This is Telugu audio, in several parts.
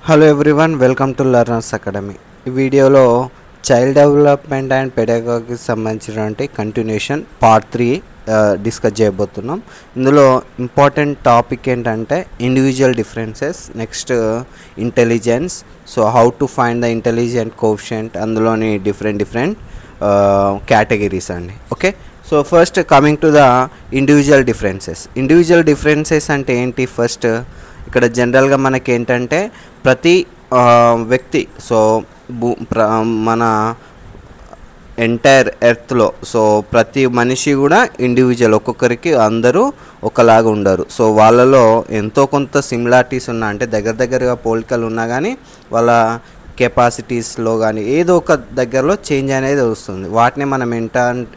Hello everyone, welcome to learners academy. ఈ వీడియోలో చైల్డ్ డెవలప్మెంట్ అండ్ పెడగాగికి సంబంధించినటువంటి కంటిన్యూషన్ పార్ట్ 3 డిస్కస్ చేయబోతున్నాం. ఇందులో ఇంపార్టెంట్ టాపిక్ ఏంటంటే individual differences, next intelligence. So how to find the intelligent coefficient, అందులోని డిఫరెంట్ కేటగిరీస్ అండి. Okay, so first coming to the individual differences. Individual differences అంటే ఏంటి? ఫస్ట్ ఇక్కడ జనరల్గా మనకి ఏంటంటే ప్రతి వ్యక్తి, సో మన ఎంటైర్ ఎర్త్లో సో ప్రతి మనిషి కూడా ఇండివిజువల్, ఒక్కొక్కరికి అందరూ ఒకలాగా ఉండరు. సో వాళ్ళలో ఎంతో కొంత సిమిలారిటీస్ ఉన్నా, అంటే దగ్గరగా పోలికలు ఉన్నా కానీ వాళ్ళ కెపాసిటీస్లో కానీ ఏదో ఒక దగ్గరలో చేంజ్ అనేది వస్తుంది. వాటిని మనం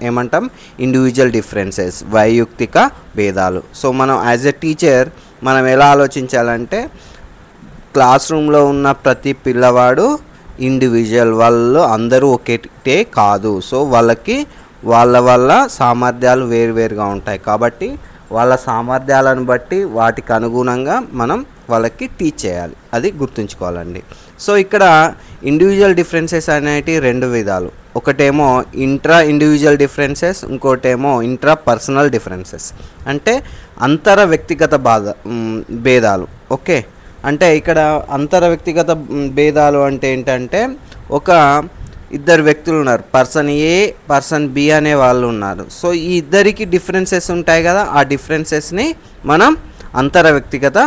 ఏమంటాం? ఇండివిజువల్ డిఫరెన్సెస్, వైయక్తిక భేదాలు. సో మనం యాజ్ ఎ టీచర్ మనం ఎలా ఆలోచించాలంటే, క్లాస్ రూమ్లో ఉన్న ప్రతి పిల్లవాడు ఇండివిజువల్, వాళ్ళు అందరూ ఒకటే కాదు. సో వాళ్ళకి వాళ్ళ సామర్థ్యాలు వేరువేరుగా ఉంటాయి. కాబట్టి వాళ్ళ సామర్థ్యాలను బట్టి వాటికి అనుగుణంగా మనం వాళ్ళకి టీచ్ చేయాలి. అది గుర్తుంచుకోవాలండి. సో ఇక్కడ ఇండివిజువల్ డిఫరెన్సెస్ అనేటివి రెండు విధాలు. ఒకటేమో ఇంట్రా ఇండివిజువల్ డిఫరెన్సెస్, ఇంకోటేమో ఇంట్రా పర్సనల్ డిఫరెన్సెస్, అంటే అంతర వ్యక్తిగత భేదాలు. ఓకే, అంటే ఇక్కడ అంతర వ్యక్తిగత భేదాలు అంటే ఏంటంటే, ఒక ఇద్దరు వ్యక్తులు ఉన్నారు, పర్సన్ ఏ పర్సన్ బి అనే వాళ్ళు ఉన్నారు. సో ఈ ఇద్దరికి డిఫరెన్సెస్ ఉంటాయి కదా, ఆ డిఫరెన్సెస్ని మనం అంతర వ్యక్తిగత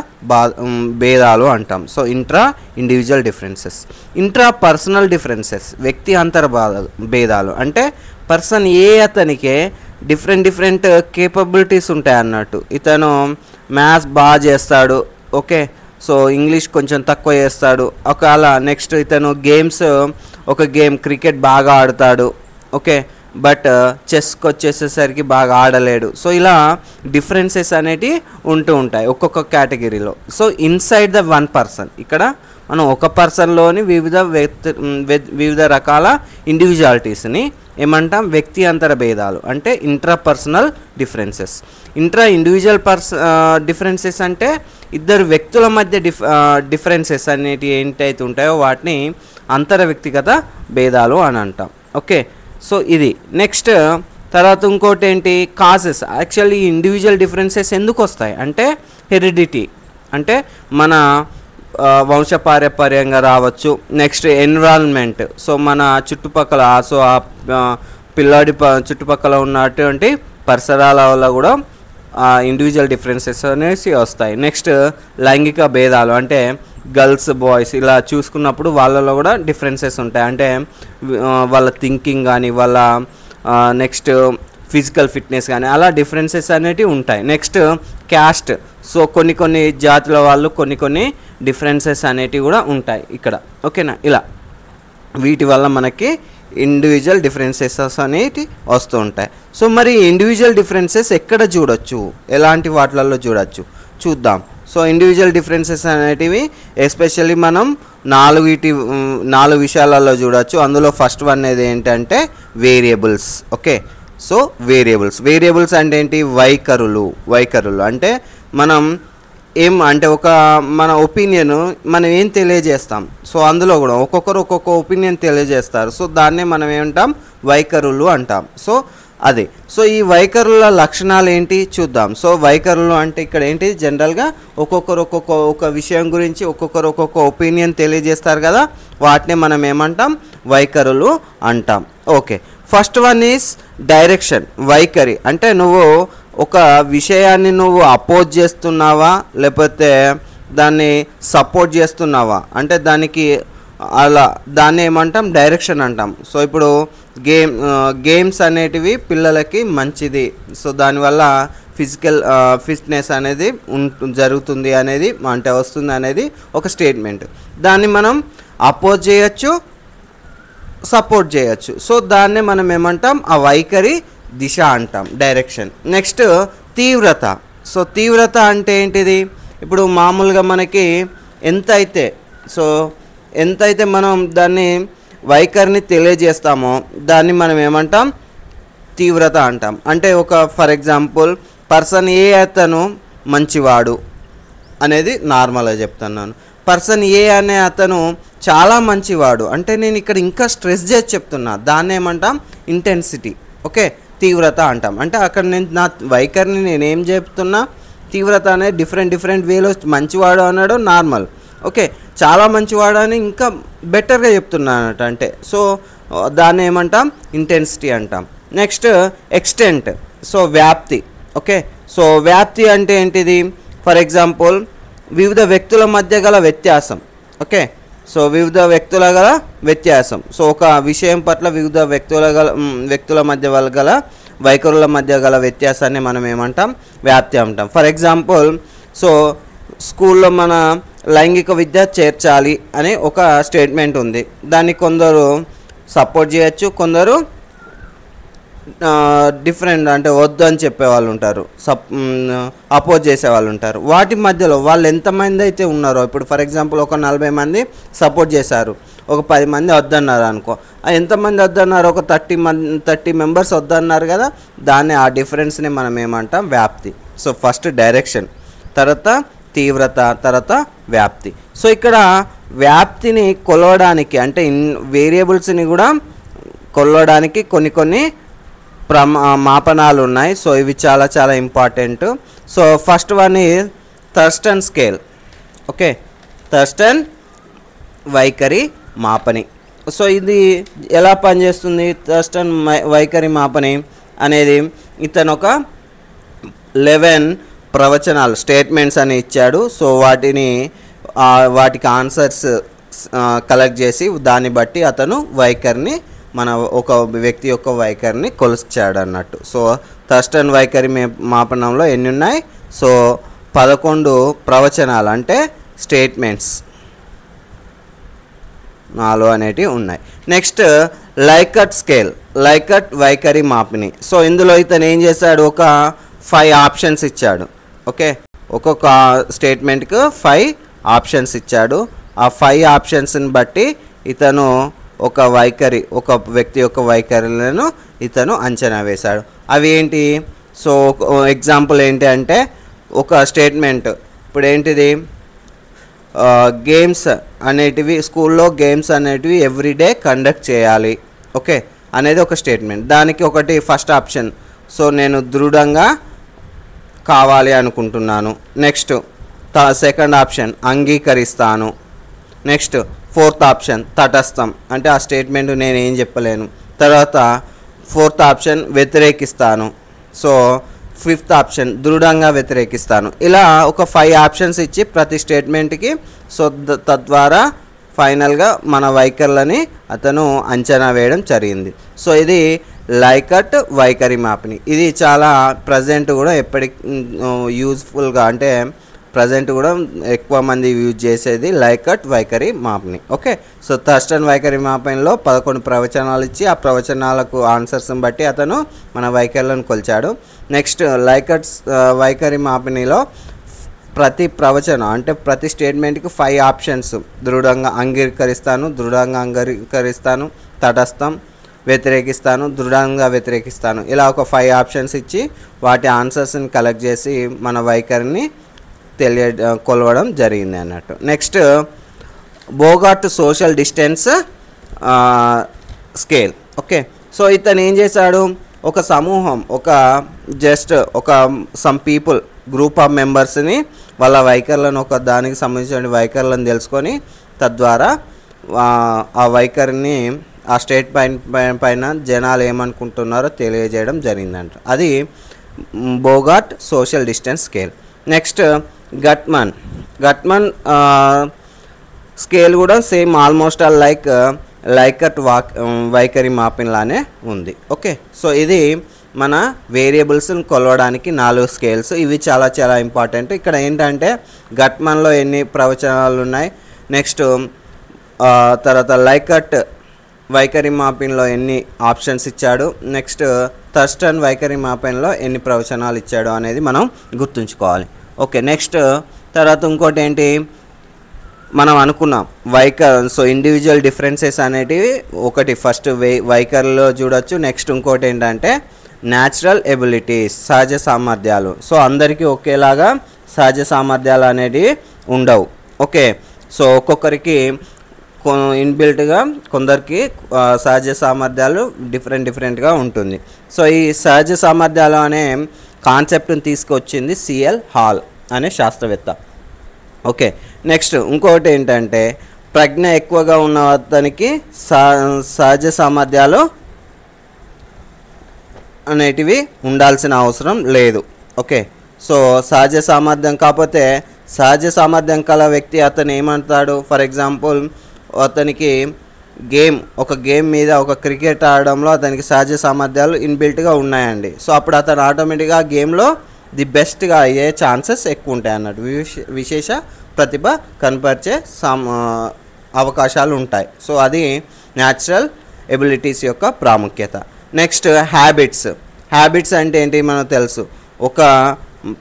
భేదాలు అంటాం. So intra individual differences. Intra personal differences, వ్యక్తి అంతర భేదాలు అంటే పర్సన్ ఏ అతనికే డిఫరెంట్ కేపబిలిటీస్ ఉంటాయి అన్నట్టు. ఇతను మ్యాథ్స్ బాగా చేస్తాడు, ఓకే, సో ఇంగ్లీష్ కొంచెం తక్కువ చేస్తాడు. ఒకవేళ నెక్స్ట్ ఇతను ఒక గేమ్ క్రికెట్ బాగా ఆడతాడు, ఓకే, బట్ చెస్కి వచ్చేసేసరికి బాగా ఆడలేడు. సో ఇలా డిఫరెన్సెస్ అనేటివి ఉంటూ ఉంటాయి ఒక్కొక్క కేటగిరీలో. So inside the one person, ఇక్కడ మనం ఒక పర్సన్లోని వివిధ రకాల ఇండివిజువాలిటీస్ని ఏమంటాం? వ్యక్తి అంతర భేదాలు, అంటే intrapersonal differences. Intra individual differences అంటే ఇద్దరు వ్యక్తుల మధ్య డిఫరెన్సెస్ అనేటివి ఏంటైతే ఉంటాయో వాటిని అంతర వ్యక్తిగత భేదాలు అని అంటాం. ఓకే, సో ఇది నెక్స్ట్. తర్వాత ఇంకోటి ఏంటి? కాజెస్. యాక్చువల్లీ ఇండివిజువల్ డిఫరెన్సెస్ ఎందుకు వస్తాయి అంటే, హెరిడిటీ, అంటే మన వంశపారంపర్యంగా రావచ్చు. నెక్స్ట్ ఎన్విరాన్మెంట్, సో మన చుట్టుపక్కల, సో ఆ పిల్లాడి చుట్టుపక్కల ఉన్నటువంటి పరిసరాల వల్ల కూడా ఇండివిజువల్ డిఫరెన్సెస్ అనేసి వస్తాయి. నెక్స్ట్ లైంగిక భేదాలు, అంటే గర్ల్స్ బాయ్స్ ఇలా చూసుకున్నప్పుడు వాళ్ళలో కూడా డిఫరెన్సెస్ ఉంటాయి. అంటే వాళ్ళ థింకింగ్ కానీ, వాళ్ళ నెక్స్ట్ ఫిజికల్ ఫిట్నెస్ కానీ, అలా డిఫరెన్సెస్ అనేటివి ఉంటాయి. నెక్స్ట్ క్యాస్ట్, సో కొన్ని జాతుల వాళ్ళు కొన్ని డిఫరెన్సెస్ అనేటివి కూడా ఉంటాయి ఇక్కడ. ఓకేనా, ఇలా వీటి వల్ల మనకి ఇండివిజువల్ డిఫరెన్సెస్ అనేవి వస్తూ ఉంటాయి. సో మరి ఇండివిజువల్ డిఫరెన్సెస్ ఎక్కడ చూడొచ్చు, ఎలాంటి వాటిలలో చూడొచ్చు చూద్దాం. సో ఇండివిజువల్ డిఫరెన్సెస్ అనేటివి ఎస్పెషల్లీ మనం నాలుగు విషయాలలో చూడొచ్చు. అందులో ఫస్ట్ వన్ అనేది ఏంటంటే వేరియబుల్స్. ఓకే, సో వేరియబుల్స్ అంటే ఏంటి? వైఖరులు అంటే మనం అంటే మన ఒపీనియన్ మనం ఏం తెలియజేస్తాం. సో అందులో కూడా ఒక్కొక్కరు ఒక్కొక్క ఒపీనియన్ తెలియజేస్తారు. సో దాన్నే మనం ఏమంటాం? వైఖరులు అంటాం. సో అది. సో ఈ వైఖరుల లక్షణాలు ఏంటి చూద్దాం. సో వైఖరులు అంటే ఇక్కడ ఏంటి? జనరల్గా ఒక్కొక్కరు ఒక్కొక్క విషయం గురించి ఒక్కొక్కరు ఒక్కొక్క ఒపీనియన్ తెలియజేస్తారు కదా, వాటిని మనం ఏమంటాం? వైఖరులు అంటాం. Okay, first one is direction. వైఖరి అంటే నువ్వు ఒక విషయాన్ని నువ్వు అపోజ్ చేస్తున్నావా, లేకపోతే దాన్ని సపోర్ట్ చేస్తున్నావా, అంటే దాన్ని ఏమంటాం? డైరెక్షన్ అంటాం. సో ఇప్పుడు గేమ్స్ అనేటివి పిల్లలకి మంచిది, సో దానివల్ల ఫిజికల్ ఫిట్నెస్ అనేది జరుగుతుంది అనేది, అంటే వస్తుంది అనేది ఒక స్టేట్మెంట్. దాన్ని మనం అపోజ్ చేయొచ్చు, సపోర్ట్ చేయొచ్చు. సో దాన్నే మనం ఏమంటాం? ఆ వైఖరి దిశ అంటాం, డైరెక్షన్. నెక్స్ట్ తీవ్రత. సో తీవ్రత అంటే ఏంటిది? ఇప్పుడు మామూలుగా మనకి ఎంతైతే మనం దాన్ని వైఖరిని తెలియజేస్తామో దాన్ని మనం ఏమంటాం? తీవ్రత అంటాం. అంటే ఫర్ ఎగ్జాంపుల్ పర్సన్ ఏ అతను మంచివాడు అనేది నార్మల్గా చెప్తున్నాను. పర్సన్ ఏ అనే అతను చాలా మంచివాడు, అంటే నేను ఇక్కడ ఇంకా స్ట్రెస్ చేసి చెప్తున్నా, దాన్ని ఏమంటాం ఇంటెన్సిటీ. ఓకే, తీవ్రత అంటాం. అంటే అక్కడ నేను నా వైఖరిని నేనేం చెప్తున్నా, తీవ్రత అనేది డిఫరెంట్ వేలో మంచివాడు అన్నాడు నార్మల్, ఓకే చాలా మంచివాడు అని ఇంకా బెటర్గా చెప్తున్నానట. అంటే సో దాన్ని ఏమంటాం ఇంటెన్సిటీ అంటాం. నెక్స్ట్ ఎక్స్టెంట్, సో వ్యాప్తి. ఓకే, సో వ్యాప్తి అంటే ఏంటిది? ఫర్ ఎగ్జాంపుల్ వివిధ వ్యక్తుల మధ్య గల వ్యత్యాసం. ఓకే, సో వివిధ వ్యక్తుల గల వ్యత్యాసం, సో ఒక విషయం పట్ల వివిధ వ్యక్తుల మధ్య గల వైఖరుల మధ్య గల వ్యత్యాసాన్ని మనం ఏమంటాం వ్యాప్తి అంటాం. ఫర్ ఎగ్జాంపుల్ సో స్కూల్లో మన లైంగిక విద్య చేర్చాలి అనే ఒక స్టేట్మెంట్ ఉంది, దాన్ని కొందరు సపోర్ట్ చేయొచ్చు, కొందరు డిఫరెంట్ అంటే వద్దు అని చెప్పేవాళ్ళు ఉంటారు, అపోజ్ చేసేవాళ్ళు ఉంటారు. వాటి మధ్యలో వాళ్ళు ఎంతమంది అయితే ఉన్నారో, ఇప్పుడు ఫర్ ఎగ్జాంపుల్ ఒక 40 మంది సపోర్ట్ చేశారు, ఒక 10 మంది వద్దన్నారు అనుకో, ఎంతమంది వద్దన్నారు? ఒక 30 మెంబర్స్ వద్దన్నారు కదా, దాన్ని ఆ డిఫరెన్స్ని మనం ఏమంటాం వ్యాప్తి. సో ఫస్ట్ డైరెక్షన్, తర్వాత తీవ్రత, తర్వాత వ్యాప్తి. సో ఇక్కడ వ్యాప్తిని కొలవడానికి అంటే వేరియబుల్స్ని కూడా కొలవడానికి కొన్ని మాపనాలు ఉన్నాయి. సో ఇవి చాలా important. So first one is Thurstone scale. Okay, Thurstone వైఖరి మాపని. సో ఇది ఎలా పనిచేస్తుంది? థర్స్టన్ వైఖరి మాపని అనేది ఇతను ఒక 11 ప్రవచనాలు స్టేట్మెంట్స్ అని ఇచ్చాడు. సో వాటికి ఆన్సర్స్ కలెక్ట్ చేసి దాన్ని బట్టి అతను వైఖరిని మన ఒక వ్యక్తి యొక్క వైఖరిని కొలిచాడు అన్నట్టు. సో థర్స్టన్ వైఖరి మాపనంలో ఎన్ని ఉన్నాయి? సో 11 ప్రవచనాలు అంటే స్టేట్మెంట్స్ 4 అనేటివి ఉన్నాయి. నెక్స్ట్ లైకట్ స్కేల్, లైకట్ వైఖరి మాపిని. సో ఇందులో ఇతను ఏం చేశాడు? ఒక 5 ఆప్షన్స్ ఇచ్చాడు. ఓకే, ఒక్కొక్క స్టేట్మెంట్కి 5 ఆప్షన్స్ ఇచ్చాడు. ఆ 5 ఆప్షన్స్ని బట్టి ఇతను ఒక వ్యక్తి యొక్క వైఖరులను ఇతను అంచనా వేశాడు. అవి ఏంటి? సో ఎగ్జాంపుల్ ఏంటి అంటే ఒక స్టేట్మెంట్ ఇప్పుడు ఏంటిది? గేమ్స్ అనేటివి స్కూల్లో గేమ్స్ అనేటివి ఎవ్రీడే కండక్ట్ చేయాలి ఓకే అనేది ఒక స్టేట్మెంట్. దానికి ఒకటి ఫస్ట్ ఆప్షన్, సో నేను దృఢంగా కావాలి అనుకుంటున్నాను. నెక్స్ట్ సెకండ్ ఆప్షన్ అంగీకరిస్తాను. నెక్స్ట్ ఫోర్త్ ఆప్షన్ తటస్థం, అంటే ఆ స్టేట్మెంట్ నేను ఏం చెప్పలేను. తర్వాత ఫోర్త్ ఆప్షన్ వ్యతిరేకిస్తాను. సో ఫిఫ్త్ ఆప్షన్ దృఢంగా వ్యతిరేకిస్తాను. ఇలా ఒక 5 ఆప్షన్స్ ఇచ్చి ప్రతి స్టేట్మెంట్కి సో తద్వారా ఫైనల్గా మన వైఖరులని అతను అంచనా వేయడం జరిగింది. సో ఇది లైకట్ వైఖరి మాపిని. ఇది చాలా ప్రజెంట్ కూడా ఎప్పటికి యూజ్ఫుల్గా అంటే ప్రజెంట్ కూడా ఎక్కువ మంది యూజ్ చేసేది లైకట్ వైఖరి మాపిని. ఓకే, సో థర్స్టన్ వైఖరి మాపినిలో 11 ప్రవచనాలు ఇచ్చి ఆ ప్రవచనాలకు ఆన్సర్స్ని బట్టి అతను మన వైఖరులను కొలిచాడు. నెక్స్ట్ లైకట్ వైఖరి మాపినిలో ప్రతి ప్రవచనం అంటే ప్రతి స్టేట్మెంట్కి 5 ఆప్షన్స్, దృఢంగా అంగీకరిస్తాను, తటస్థం, వ్యతిరేకిస్తాను, దృఢంగా వ్యతిరేకిస్తాను, ఇలా ఒక 5 ఆప్షన్స్ ఇచ్చి వాటి ఆన్సర్స్ని కలెక్ట్ చేసి మన వైఖరిని కొలవడం జరిగింది అన్నట్టు. Next Bogardus social distance scale. Okay, so ఇతను ఏం చేశాడు? ఒక సమూహం, ఒక సమ్ పీపుల్, గ్రూప్ ఆఫ్ మెంబర్స్ని వాళ్ళ వైఖరులను ఒక దానికి సంబంధించిన వైఖరులను తెలుసుకొని తద్వారా ఆ వైఖరిని ఆ స్టేట్ పైన జనాలు ఏమనుకుంటున్నారో తెలియజేయడం జరిగిందంట. అది Bogardus social distance scale. Next Guttman scale కూడా సేమ్ ఆల్మోస్ట్ ఆల్ లైకట్ వైఖరి మాపిన్ లానే ఉంది. ఓకే, సో ఇది మన వేరియబుల్స్ని కొలవడానికి 4 స్కేల్స్. ఇవి చాలా ఇంపార్టెంట్. ఇక్కడ ఏంటంటే గట్మన్లో ఎన్ని ప్రవచనాలు ఉన్నాయి, నెక్స్ట్ తర్వాత లైకట్ వైఖరి మాపిన్లో ఎన్ని ఆప్షన్స్ ఇచ్చాడు, నెక్స్ట్ థర్స్టన్ వైఖరి మాపిన్లో ఎన్ని ప్రవచనాలు ఇచ్చాడు అనేది మనం గుర్తుంచుకోవాలి. ఓకే, నెక్స్ట్ తర్వాత ఇంకోటి ఏంటి మనం అనుకున్నాం సో ఇండివిజువల్ డిఫరెన్సెస్ అనేటివి ఒకటి ఫస్ట్ వైఖరిలో చూడొచ్చు. నెక్స్ట్ ఇంకోటి ఏంటంటే న్యాచురల్ ఎబిలిటీస్, సహజ సామర్థ్యాలు. సో అందరికీ ఒకేలాగా సహజ సామర్థ్యాలు అనేటివి ఉండవు. ఓకే, సో ఒక్కొక్కరికి ఇన్బిల్ట్గా కొందరికి సహజ సామర్థ్యాలు డిఫరెంట్గా ఉంటుంది. సో ఈ సహజ సామర్థ్యాలు అనే కాన్సెప్ట్ని తీసుకొచ్చింది సిఎల్ హాల్ అనే శాస్త్రవేత్త. ఓకే, నెక్స్ట్ ఇంకొకటి ఏంటంటే ప్రజ్ఞ ఎక్కువగా ఉన్న అతనికి సహజ సామర్థ్యాలు అనేటివి ఉండాల్సిన అవసరం లేదు. ఓకే, సో సహజ సామర్థ్యం కాకపోతే సహజ సామర్థ్యం కల వ్యక్తి అతను ఏమంటాడు, ఫర్ ఎగ్జాంపుల్ అతనికి ఒక గేమ్ మీద ఒక క్రికెట్ ఆడడంలో అతనికి సహజ సామర్థ్యాలు ఇన్బిల్ట్గా ఉన్నాయండి. సో అప్పుడు అతను ఆటోమేటిక్గా గేమ్లో ది బెస్ట్గా అయ్యే ఛాన్సెస్ ఎక్కువ ఉంటాయి అన్నట్టు, విశేష ప్రతిభ కనపరిచే అవకాశాలు ఉంటాయి. సో అది న్యాచురల్ ఎబిలిటీస్ యొక్క ప్రాముఖ్యత. నెక్స్ట్ హ్యాబిట్స్ అంటే ఏంటి మనకు తెలుసు. ఒక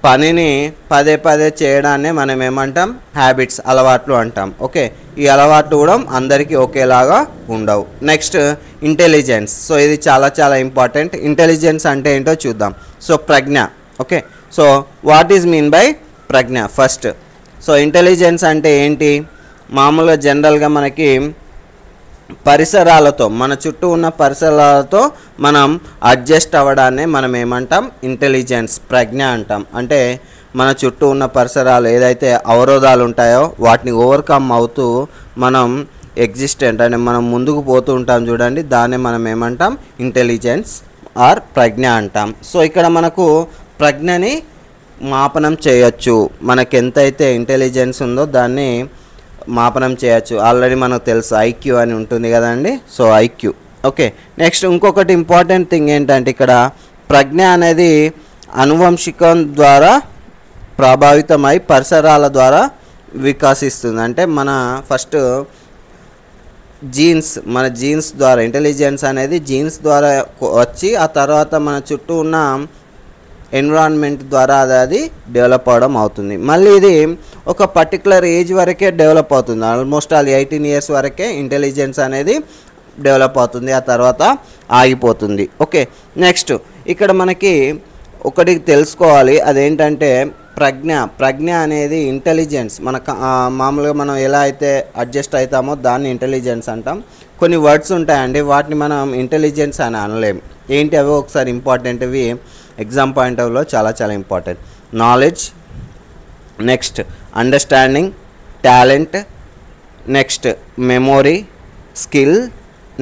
పనిని పదే చేయడాన్ని మనం ఏమంటాం, హ్యాబిట్స్, అలవాట్లు అంటాం. ఓకే, ఈ అలవాట్లు కూడా అందరికీ ఒకేలాగా ఉండవు. Next intelligence. సో ఇది చాలా ఇంపార్టెంట్. ఇంటెలిజెన్స్ అంటే ఏంటో చూద్దాం. సో ప్రజ్ఞ. Okay, so what is mean by ప్రజ్ఞ ఫస్ట్. సో ఇంటెలిజెన్స్ అంటే ఏంటి, మామూలుగా జనరల్గా మనకి పరిసరాలతో, మన చుట్టూ ఉన్న పరిసరాలతో మనం అడ్జస్ట్ అవ్వడాన్ని మనం ఏమంటాం, ఇంటెలిజెన్స్, ప్రజ్ఞ అంటాం. అంటే మన చుట్టూ ఉన్న పరిసరాలు ఏదైతే అవరోధాలు ఉంటాయో వాటిని ఓవర్కమ్ అవుతూ మనం ఎగ్జిస్టెంట్ అంటే మనం ముందుకు పోతూ ఉంటాం చూడండి, దాన్ని మనం ఏమంటాం, ఇంటెలిజెన్స్ ఆర్ ప్రజ్ఞ అంటాం. సో ఇక్కడ మనకు ప్రజ్ఞని మాపనం చేయొచ్చు. మనకి ఎంతైతే ఇంటెలిజెన్స్ ఉందో దాన్ని మాపనం చేయొచ్చు. ఆల్రెడీ మనకు తెలుసు ఐక్యూ అని ఉంటుంది కదండి. So IQ. ఓకే, నెక్స్ట్ ఇంకొకటి ఇంపార్టెంట్ థింగ్ ఏంటంటే ఇక్కడ ప్రజ్ఞ అనేది అనువంశికం ద్వారా ప్రభావితమై పరిసరాల ద్వారా వికాసిస్తుంది. అంటే మన ఫస్ట్ మన జీన్స్ ద్వారా ఇంటెలిజెన్స్ అనేది జీన్స్ ద్వారా వచ్చి ఆ తర్వాత మన చుట్టూ ఉన్న ఎన్విరాన్మెంట్ ద్వారా అది డెవలప్ అవడం అవుతుంది. మళ్ళీ ఇది ఒక పర్టికులర్ ఏజ్ వరకే డెవలప్ అవుతుంది. ఆల్మోస్ట్ 18 years వరకే ఇంటెలిజెన్స్ అనేది డెవలప్ అవుతుంది, ఆ తర్వాత ఆగిపోతుంది. ఓకే, నెక్స్ట్ ఇక్కడ మనకి ఒకటి తెలుసుకోవాలి, అదేంటంటే ప్రజ్ఞ అనేది ఇంటెలిజెన్స్. మామూలుగా మనం ఎలా అయితే అడ్జస్ట్ అవుతామో దాన్ని ఇంటెలిజెన్స్ అంటాం. కొన్ని వర్డ్స్ ఉంటాయండి, వాటిని మనం ఇంటెలిజెన్స్ అని అనలేం. ఏంటి అవి ఒకసారి ఇంపార్టెంట్వి ఎగ్జామ్ పాయింట్ ఆఫ్ వ్యూలో చాలా important. Knowledge, next understanding, talent, next memory, skill,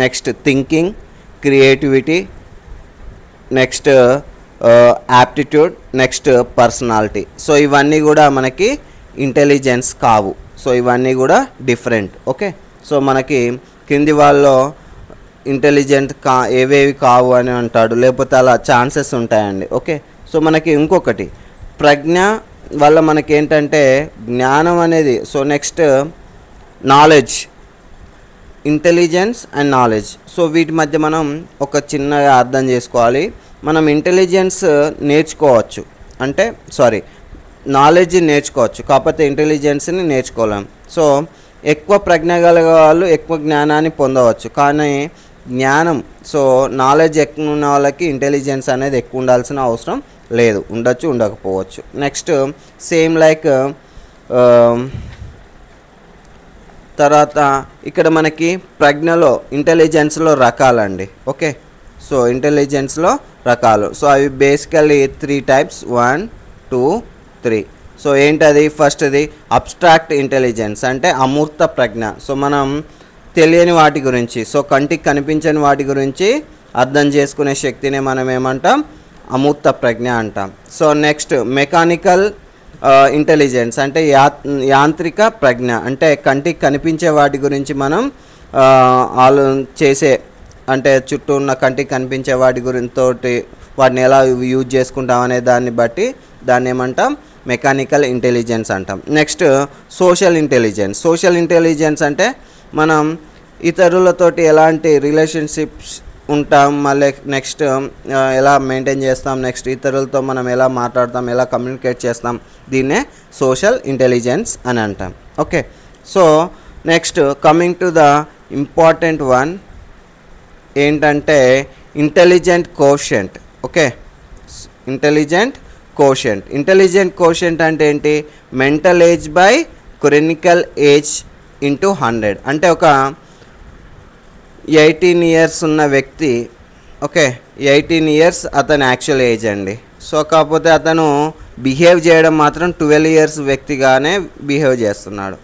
next thinking, creativity, next aptitude, next personality. So ఇవన్నీ కూడా మనకి ఇంటెలిజెన్స్ కావు. సో ఇవన్నీ కూడా డిఫరెంట్. ఓకే, సో మనకి కింది వాళ్ళలో ఇంటెలిజెంట్ ఏవేవి కావు అని అంటాడు, లేకపోతే అలా ఛాన్సెస్ ఉంటాయండి. ఓకే, సో మనకి ఇంకొకటి ప్రజ్ఞ వల్ల మనకి ఏంటంటే జ్ఞానం అనేది. So next knowledge, intelligence and knowledge. So వీటి మధ్య మనం ఒక చిన్నగా అర్థం చేసుకోవాలి. మనం ఇంటెలిజెన్స్ నేర్చుకోవచ్చు, నాలెడ్జ్ నేర్చుకోవచ్చు, కాకపోతే ఇంటెలిజెన్స్ని నేర్చుకోలేం. సో ఎక్కువ ప్రజ్ఞ కలిగే వాళ్ళు ఎక్కువ జ్ఞానాన్ని పొందవచ్చు, కానీ నాలెడ్జ్ ఎక్కువ ఉన్న వాళ్ళకి ఇంటెలిజెన్స్ అనేది ఎక్కువ ఉండాల్సిన అవసరం లేదు, ఉండకపోవచ్చు. నెక్స్ట్ సేమ్ లైక్ తర్వాత ఇక్కడ మనకి ప్రజ్ఞలో ఇంటెలిజెన్స్లో రకాలండి. ఓకే, సో ఇంటెలిజెన్స్లో రకాలు. సో అవి బేసికల్లీ 3 types, 1, 2, 3. సో ఏంటది, ఫస్ట్ది అబ్స్ట్రాక్ట్ ఇంటెలిజెన్స్ అంటే అమూర్త ప్రజ్ఞ. సో మనం తెలియని వాటి గురించి, సో కంటికి కనిపించని వాటి గురించి అర్థం చేసుకునే శక్తిని మనం ఏమంటాం, అమూర్త ప్రజ్ఞ అంటాం. సో నెక్స్ట్ మెకానికల్ ఇంటెలిజెన్స్ అంటే యాంత్రిక ప్రజ్ఞ. అంటే కంటికి కనిపించే వాటి గురించి మనం అంటే చుట్టూ ఉన్న కంటికి కనిపించే వాటి గురించి వాటిని ఎలా యూజ్ చేసుకుంటాం అనే దాన్ని బట్టి దాన్ని ఏమంటాం, మెకానికల్ ఇంటెలిజెన్స్ అంటాం. నెక్స్ట్ సోషల్ ఇంటెలిజెన్స్ అంటే మనం ఇతరులతోటి ఎలాంటి రిలేషన్షిప్స్ ఉంటాం, మళ్ళీ నెక్స్ట్ ఎలా మెయింటైన్ చేస్తాం, నెక్స్ట్ ఇతరులతో మనం ఎలా మాట్లాడతాం, ఎలా కమ్యూనికేట్ చేస్తాం, దీన్నే సోషల్ ఇంటెలిజెన్స్ అని అంటాం. Okay, so next coming to the important one ఏంటంటే intelligent quotient. Okay, intelligent quotient అంటే ఏంటి, mental age by clinical age into 100 అంటే ఒక 18 ఇయర్స్ ఉన్న వ్యక్తి, ఓకే 18 ఇయర్స్ అతని యాక్చువల్ ఏజ్ అండి. సో కాకపోతే అతను బిహేవ్ చేయడం మాత్రం 12 ఇయర్స్ వ్యక్తిగానే బిహేవ్ చేస్తున్నాడు.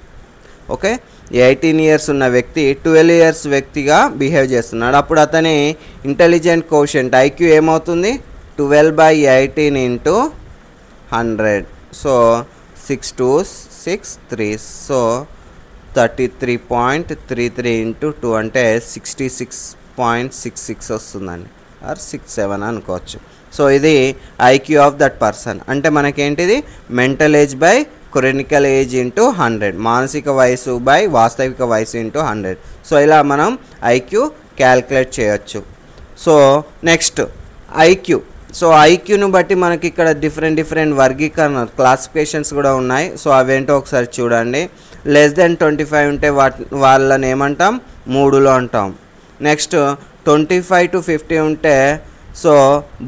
ఓకే 18 ఇయర్స్ ఉన్న వ్యక్తి 12 ఇయర్స్ వ్యక్తిగా బిహేవ్ చేస్తున్నాడు. అప్పుడు అతని ఇంటెలిజెంట్ కోషెంట్ ఐక్యూ ఏమవుతుంది 12/18 ఇంటూ 100. సో 6 2 6 3 సో 33.33 ఇంటూ 2 అంటే 66.66 వస్తుందండి, ఆర్ 67 అనుకోవచ్చు. సో ఇది ఐక్యూ ఆఫ్ దట్ పర్సన్. అంటే మనకేంటిది mental age by chronical age into 100, మానసిక వయసు బై వాస్తవిక వయసు ఇంటూ 100. సో ఇలా మనం ఐక్యూ క్యాల్కులేట్ చేయొచ్చు. So next IQ. సో ఐక్యూను బట్టి మనకి ఇక్కడ డిఫరెంట్ వర్గీకరణ క్లాసిఫికేషన్స్ కూడా ఉన్నాయి. సో అవేంటో ఒకసారి చూడండి. లెస్ దెన్ 25 ఉంటే వాళ్ళని ఏమంటాం 3లో అంటాం. నెక్స్ట్ 25 to 50 ఉంటే సో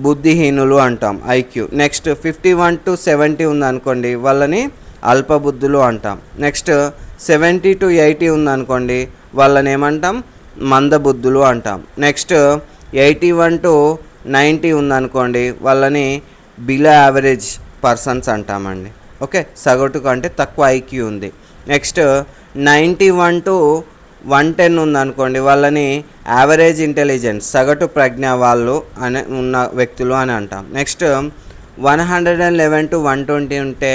బుద్ధిహీనులు అంటాం ఐక్యూ. నెక్స్ట్ 51 to 70 ఉందనుకోండి వాళ్ళని అల్పబుద్ధులు అంటాం. నెక్స్ట్ 70 to 80 ఉందనుకోండి వాళ్ళని ఏమంటాం మందబుద్ధులు అంటాం. నెక్స్ట్ 81 to 90 ఉందనుకోండి వాళ్ళని బిలో యావరేజ్ పర్సన్స్ అంటామండి. ఓకే సగటు కంటే తక్కువ ఐక్యూ ఉంది. నెక్స్ట్ 91 to 110 ఉందనుకోండి వాళ్ళని యావరేజ్ ఇంటెలిజెన్స్ సగటు ప్రజ్ఞ వాళ్ళు అని ఉన్న వ్యక్తులు అని అంటాం. నెక్స్ట్ 111 to 120 ఉంటే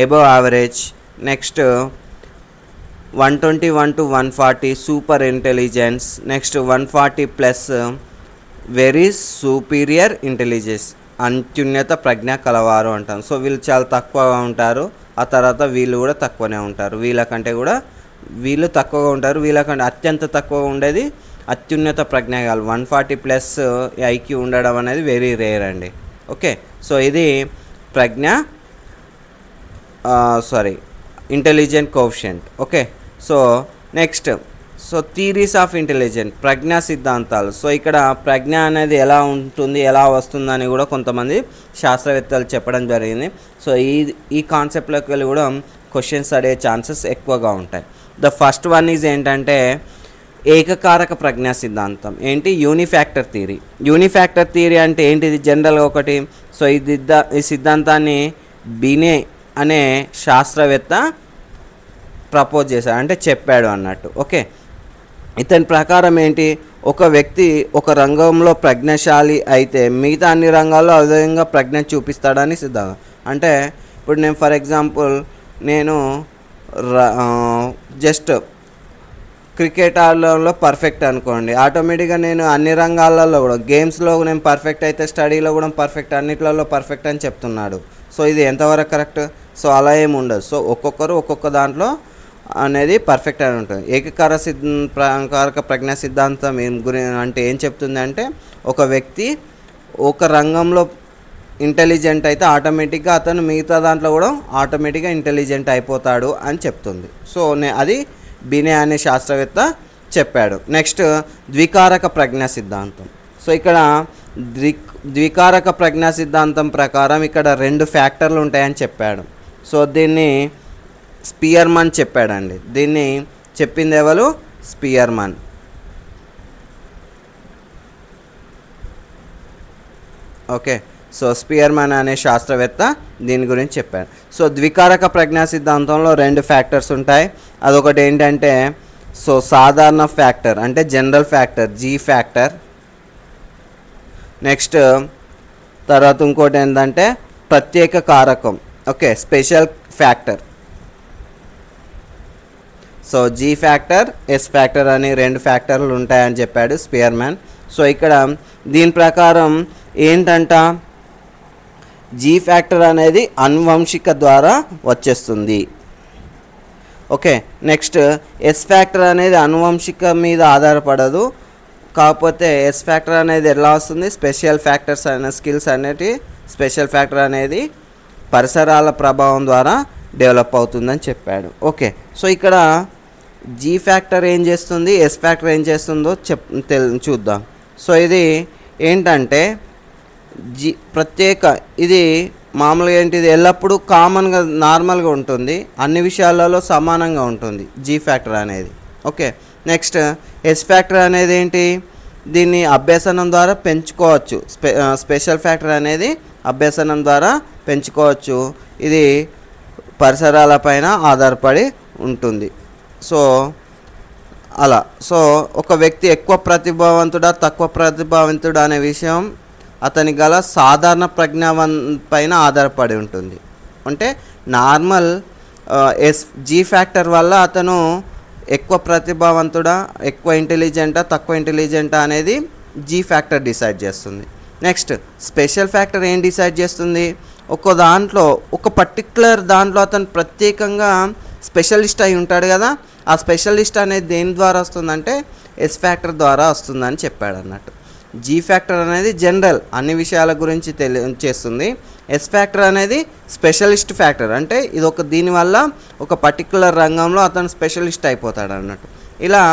above average. Next 121 to 140 super intelligence. Next 140 plus very superior intelligence అత్యున్నత ప్రజ్ఞ కలవారు అంటాం. సో వీళ్ళు చాలా తక్కువగా ఉంటారు, ఆ తర్వాత వీళ్ళు కూడా తక్కువనే ఉంటారు. వీళ్ళకంటే కూడా వీళ్ళు తక్కువగా ఉంటారు, వీళ్ళకంటే అత్యంత తక్కువగా ఉండేది అత్యున్నత ప్రజ్ఞ కాదు. 140 ప్లస్ ఐక్యూ ఉండడం అనేది వెరీ రేర్ అండి. ఓకే సో ఇది ప్రజ్ఞ intelligent coefficient. Okay so next so theories of intelligent ప్రజ్ఞా సిద్ధాంతాలు. సో ఇక్కడ ప్రజ్ఞ అనేది ఎలా ఉంటుంది ఎలా వస్తుందని కూడా కొంతమంది శాస్త్రవేత్తలు చెప్పడం జరిగింది. సో ఈ కాన్సెప్ట్లోకి వెళ్ళి కూడా క్వశ్చన్స్ అడిగే ఛాన్సెస్ ఎక్కువగా ఉంటాయి. ద ఫస్ట్ వన్ ఈజ్ ఏంటంటే ఏకకారక ప్రజ్ఞా సిద్ధాంతం. ఏంటి యూనిఫ్యాక్టర్ థియరీ. యూనిఫ్యాక్టర్ థియరీ అంటే ఏంటిది జనరల్గా ఒకటి. సో ఈ సిద్ధాంతాన్ని బినే అనే శాస్త్రవేత్త ప్రపోజ్ చేశాడు, అంటే చెప్పాడు అన్నట్టు. ఓకే ఇతని ప్రకారం ఏంటి ఒక వ్యక్తి ఒక రంగంలో ప్రజ్ఞాశాలి అయితే మిగతా అన్ని రంగాల్లో అదేవిధంగా ప్రజ్ఞ చూపిస్తాడని సిద్ధాంతం. అంటే ఇప్పుడు నేను ఫర్ ఎగ్జాంపుల్ నేను జస్ట్ క్రికెట్ ఆడడంలో పర్ఫెక్ట్ అనుకోండి, ఆటోమేటిక్గా నేను అన్ని రంగాలలో కూడా గేమ్స్లో నేను పర్ఫెక్ట్ అయితే స్టడీలో కూడా పర్ఫెక్ట్ అన్నిట్లలో పర్ఫెక్ట్ అని చెప్తున్నాడు. సో ఇది ఎంతవరకు కరెక్ట్? సో అలా ఏమి ఉండదు. సో ఒక్కొక్కరు ఒక్కొక్క దాంట్లో అనేది పర్ఫెక్ట్ అని ఉంటుంది. ఏకకారక ప్రజ్ఞా సిద్ధాంతం అంటే ఏం చెప్తుంది అంటే ఒక వ్యక్తి ఒక రంగంలో ఇంటెలిజెంట్ అయితే ఆటోమేటిక్గా అతను మిగతా దాంట్లో కూడా ఆటోమేటిక్గా ఇంటెలిజెంట్ అయిపోతాడు అని చెప్తుంది. సో అది బినే అనే శాస్త్రవేత్త చెప్పాడు. నెక్స్ట్ ద్వికారక ప్రజ్ఞా సిద్ధాంతం. సో ఇక్కడ ద్వికారక ప్రజ్ఞా సిద్ధాంతం ప్రకారం ఇక్కడ 2 ఫ్యాక్టర్లు ఉంటాయని చెప్పాడు. సో దీన్ని స్పియర్మన్ చెప్పాడండి. దీన్ని చెప్పింది ఎవరు? స్పియర్మన్. ఓకే సో స్పియర్మన్ అనే శాస్త్రవేత్త దీని గురించి చెప్పాడు. సో ద్వికారక ప్రజ్ఞా సిద్ధాంతంలో 2 ఫ్యాక్టర్స్ ఉంటాయి. అదొకటి ఏంటంటే సో సాధారణ ఫ్యాక్టర్ అంటే general factor G factor. Next తర్వాత ఇంకోటి ఏంటంటే ప్రత్యేక కారకం, okay special factor. So G factor S factor అని 2 ఫ్యాక్టర్లు ఉంటాయని చెప్పాడు స్పియర్మన్. సో ఇక్కడ దీని ప్రకారం ఏంటంట జీ ఫ్యాక్టర్ అనేది అనువంశిక ద్వారా వచ్చేస్తుంది. ఓకే నెక్స్ట్ ఎస్ ఫ్యాక్టర్ అనేది అనువంశిక మీద ఆధారపడదు, కాకపోతే ఎస్ ఫ్యాక్టర్ అనేది ఎలా వస్తుంది స్పెషల్ ఫ్యాక్టర్స్ అనే స్కిల్స్ అనేటి స్పెషల్ ఫ్యాక్టర్ అనేది పరిసరాల ప్రభావం ద్వారా డెవలప్ అవుతుందని చెప్పాడు. ఓకే సో ఇక్కడ జీ ఫ్యాక్టర్ ఏం చేస్తుంది ఎస్ ఫ్యాక్టర్ ఏం చేస్తుందో చూద్దాం. సో ఇది ఏంటంటే ఇది మామూలుగా ఏంటిది ఎల్లప్పుడూ కామన్గా నార్మల్గా ఉంటుంది, అన్ని విషయాలలో సమానంగా ఉంటుంది జీ ఫ్యాక్టర్ అనేది. ఓకే, నెక్స్ట్ ఎస్ ఫ్యాక్టర్ అనేది ఏంటి, దీన్ని అభ్యసనం ద్వారా పెంచుకోవచ్చు. స్పెషల్ ఫ్యాక్టర్ అనేది అభ్యసనం ద్వారా పెంచుకోవచ్చు. ఇది పరిసరాలపైన ఆధారపడి ఉంటుంది. సో అలా ఒక వ్యక్తి ఎక్కువ ప్రతిభావంతుడా తక్కువ ప్రతిభావంతుడా అనే విషయం అతని గల సాధారణ ప్రజ్ఞ పైన ఆధారపడి ఉంటుంది. అంటే నార్మల్ జీ ఫ్యాక్టర్ వల్ల అతను ఎక్కువ ప్రతిభావంతుడా, ఎక్కువ ఇంటెలిజెంటా, తక్కువ ఇంటెలిజెంటా అనేది జీ ఫ్యాక్టర్ డిసైడ్ చేస్తుంది. నెక్స్ట్ స్పెషల్ ఫ్యాక్టర్ ఏం డిసైడ్ చేస్తుంది, ఒక పర్టిక్యులర్ దాంట్లో అతను ప్రత్యేకంగా స్పెషలిస్ట్ అయి ఉంటాడు కదా, ఆ స్పెషలిస్ట్ అనేది దేని ద్వారా వస్తుందంటే ఎస్ ఫ్యాక్టర్ ద్వారా వస్తుందని చెప్పాడు అన్నట్టు. జీ ఫ్యాక్టర్ అనేది జనరల్ అన్ని విషయాల గురించి చేస్తుంది. ఎస్ ఫ్యాక్టర్ అనేది స్పెషలిస్ట్ ఫ్యాక్టర్, అంటే ఇది దీనివల్ల ఒక పర్టిక్యులర్ రంగంలో అతను స్పెషలిస్ట్ అయిపోతాడు అన్నట్టు. ఇలా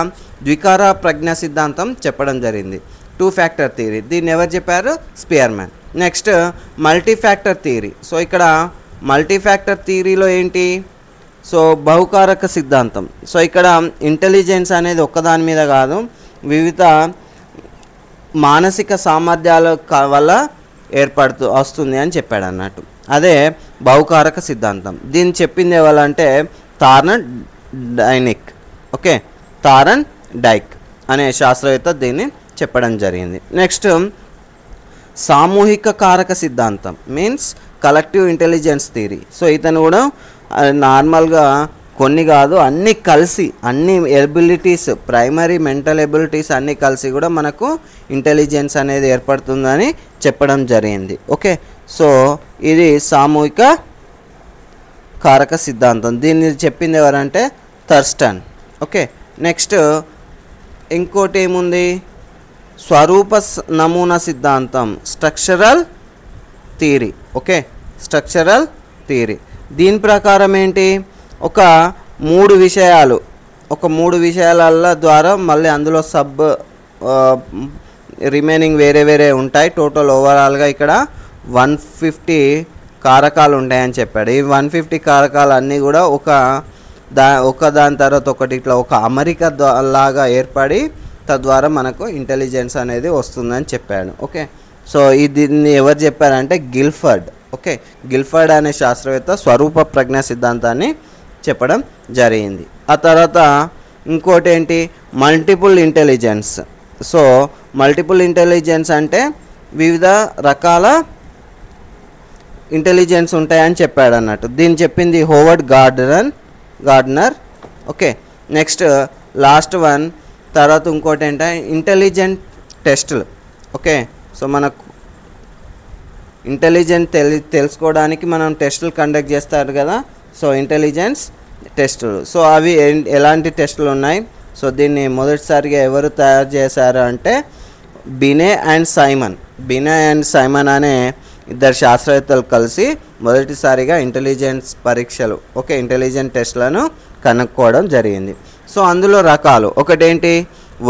ద్వికార ప్రజ్ఞా సిద్ధాంతం చెప్పడం జరిగింది. 2 ఫ్యాక్టర్ థియరీ, దీన్ని ఎవరు చెప్పారు, Spearman. Next multi factor theory. So ఇక్కడ మల్టీ ఫ్యాక్టర్ థియరీలో ఏంటి, బహుకారక సిద్ధాంతం. సో ఇక్కడ ఇంటెలిజెన్స్ అనేది ఒక్కదాని మీద కాదు, వివిధ మానసిక సామర్థ్యాల వల్ల వస్తుంది అని చెప్పాడు అన్నట్టు. అదే బహుకారక సిద్ధాంతం. దీన్ని చెప్పింది ఎవరంటే థార్న్ డైనిక్. ఓకే, థార్న్ డైక్ అనే శాస్త్రవేత్త దీన్ని చెప్పడం జరిగింది. నెక్స్ట్ సామూహిక కారక సిద్ధాంతం means collective intelligence theory. So ఇతను కూడా నార్మల్గా కొన్ని కాదు, అన్నీ కలిసి, అన్ని ఎబిలిటీస్, ప్రైమరీ మెంటల్ ఎబిలిటీస్ అన్నీ కలిసి కూడా మనకు ఇంటెలిజెన్స్ అనేది ఏర్పడుతుందని చెప్పడం జరిగింది. ఓకే, సో ఇది సామూహిక కారక సిద్ధాంతం. దీన్ని చెప్పింది ఎవరంటే థర్స్టన్. ఓకే, నెక్స్ట్ ఇంకోటి ఏముంది, స్వరూప నమూనా సిద్ధాంతం, structural theory. Okay, structural theory. దీని ప్రకారం ఏంటి, ఒక మూడు విషయాల ద్వారా మళ్ళీ అందులో రిమైనింగ్ వేరే వేరే ఉంటాయి. టోటల్ ఓవరాల్గా ఇక్కడ 150 కారకాలు ఉంటాయని చెప్పాడు. ఈ 150 కారకాలు అన్నీ కూడా దాని తర్వాత ఒకటి ఇట్లా ఒక అమరిక లాగా ఏర్పడి తద్వారా మనకు ఇంటెలిజెన్స్ అనేది వస్తుందని చెప్పాడు. ఓకే, సో దీన్ని ఎవరు చెప్పారంటే గిల్ఫర్డ్. ఓకే, గిల్ఫర్డ్ అనే శాస్త్రవేత్త స్వరూప ప్రజ్ఞా సిద్ధాంతాన్ని చెప్పడం జరిగింది. ఆ తర్వాత ఇంకోటి ఏంటి, multiple intelligence. So multiple intelligence అంటే వివిధ రకాల ఇంటెలిజెన్స్ ఉంటాయని చెప్పాడు అన్నట్టు. దీన్ని చెప్పింది Howard Gardner. Okay, next last one. తర్వాత ఇంకోటి ఏంటంటే ఇంటెలిజెంట్ టెస్టులు. ఓకే, సో మనకు తెలుసుకోవడానికి మనం టెస్టులు కండక్ట్ చేస్తారు కదా, సో ఇంటెలిజెన్స్ టెస్టులు. సో అవి ఎలాంటి టెస్టులు ఉన్నాయి, సో దీన్ని మొదటిసారిగా ఎవరు తయారు చేశారు అంటే బినే అండ్ సైమన్ అనే ఇద్దరు శాస్త్రవేత్తలు కలిసి మొదటిసారిగా ఇంటెలిజెన్స్ పరీక్షలు, ఓకే, ఇంటెలిజెంట్ టెస్టులను కనుక్కోవడం జరిగింది. సో అందులో రకాలు ఒకటేంటి,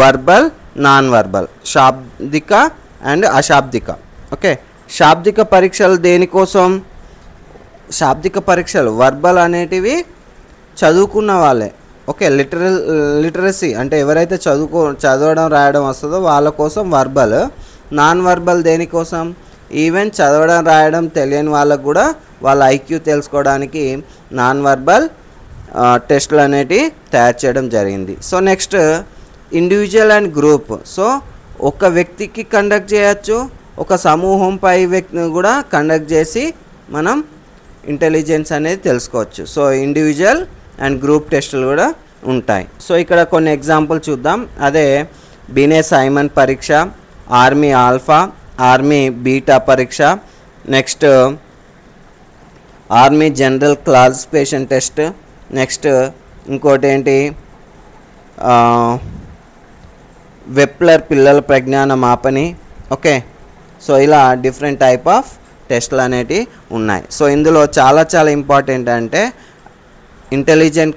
వర్బల్, నాన్ వర్బల్, శాబ్దిక అండ్ అశాబ్దిక. ఓకే, శాబ్దిక పరీక్షలు దేనికోసం, శాబ్దిక పరీక్షలు వర్బల్ అనేటివి చదువుకున్న వాళ్ళే. ఓకే, లిటరసీ అంటే ఎవరైతే చదవడం రాయడం వస్తుందో వాళ్ళ కోసం వర్బల్. నాన్ వర్బల్ దేనికోసం, ఈవెన్ చదవడం రాయడం తెలియని వాళ్ళకు కూడా వాళ్ళ ఐక్యూ తెలుసుకోవడానికి నాన్ వర్బల్ టెస్టులు అనేటివి తయారు చేయడం జరిగింది. So next individual and group. So ఒక వ్యక్తికి కండక్ట్ చేయొచ్చు, ఒక సమూహంపై వ్యక్తిని కూడా కండక్ట్ చేసి మనం ఇంటెలిజెన్స్ అనేది తెలుసుకోవచ్చు. సో ఇండివిజువల్ అండ్ గ్రూప్ టెస్టులు కూడా ఉంటాయి. సో ఇక్కడ కొన్ని ఎగ్జాంపుల్ చూద్దాం. అదే బినే సైమన్ పరీక్ష, ఆర్మీ ఆల్ఫా, ఆర్మీ బీటా పరీక్ష, next army general classification test, next ఇంకోటి ఏంటి వెప్లర్ పిల్లల ప్రజ్ఞాన మాపని. ఓకే, సో ఇలా డిఫరెంట్ టైప్ ఆఫ్ టెస్టులు అనేటివి ఉన్నాయి. సో ఇందులో చాలా ఇంపార్టెంట్ అంటే ఇంటెలిజెంట్